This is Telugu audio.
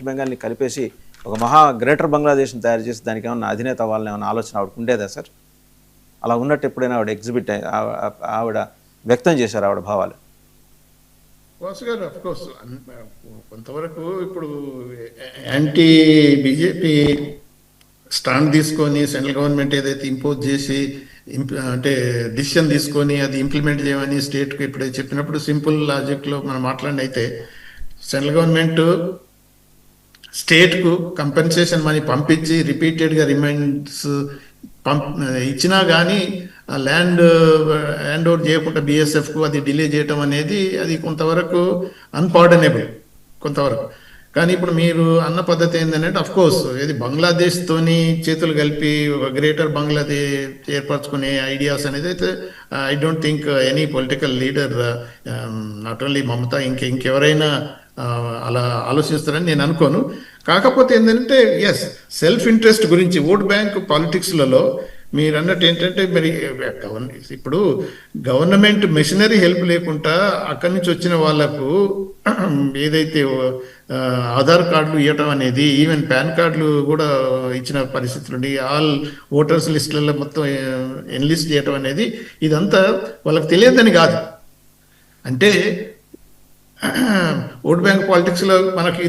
ఈస్ట్ బెంగాల్ని కలిపేసి ఒక మహా గ్రేటర్ బంగ్లాదేశ్ని తయారు చేసి దానికి ఏమన్నా అధినేత అవ్వాలని ఏమన్నా ఆలోచన ఆవిడకు ఉండేదా సార్? అలా ఉన్నట్టు ఎప్పుడైనా ఆవిడ ఎగ్జిబిట్ ఆవిడ వ్యక్తం చేశారు ఆవిడ భావాలు? వాసు గారు అఫ్ కోర్స్ కొంతవరకు ఇప్పుడు యాంటీ బీజేపీ స్టాండ్ తీసుకొని సెంట్రల్ గవర్నమెంట్ ఏదైతే ఇంపోజ్ చేసి అంటే డిసిషన్ తీసుకొని అది ఇంప్లిమెంట్ చేయమని స్టేట్కి ఇప్పుడు చెప్పినప్పుడు సింపుల్ లాజిక్లో మనం మాట్లాడినైతే సెంట్రల్ గవర్నమెంట్ స్టేట్కు కంపెన్సేషన్ మనీ పంపించి రిపీటెడ్గా రిమైండ్స్ ఇచ్చినా కానీ ఆ ల్యాండ్ హ్యాండ్ ఓవర్ చేయకుండా బిఎస్ఎఫ్కు అది డిలే చేయటం అనేది అది కొంతవరకు అన్పార్డనబుల్ కొంతవరకు. కానీ ఇప్పుడు మీరు అన్న పద్ధతి ఏంటంటే అఫ్ కోర్స్ ఇది బంగ్లాదేశ్తోని చేతులు కలిపి ఒక గ్రేటర్ బంగ్లాదేశ్ ఏర్పరచుకునే ఐడియాస్ అనేది అయితే I don't think any political leader not only Mamata ఇంకెవరైనా అలా ఆలోచిస్తారని నేను అనుకోను. కాకపోతే ఏంటంటే ఎస్ సెల్ఫ్ ఇంట్రెస్ట్ గురించి ఓట్ బ్యాంక్ పాలిటిక్స్లలో మీరు అన్నట్టు ఏంటంటే మరి ఇప్పుడు గవర్నమెంట్ మెషినరీ హెల్ప్ లేకుండా అక్కడి నుంచి వచ్చిన వాళ్ళకు ఏదైతే ఆధార్ కార్డులు ఇవ్వటం అనేది ఈవెన్ పాన్ కార్డులు కూడా ఇచ్చిన పరిస్థితులు ఉండి ఆల్ ఓటర్స్ లిస్టులలో మొత్తం ఎన్లిస్ట్ చేయటం అనేది ఇదంతా వాళ్ళకి తెలియదని కాదు. అంటే ఓట్ బ్యాంక్ పాలిటిక్స్లో మనకి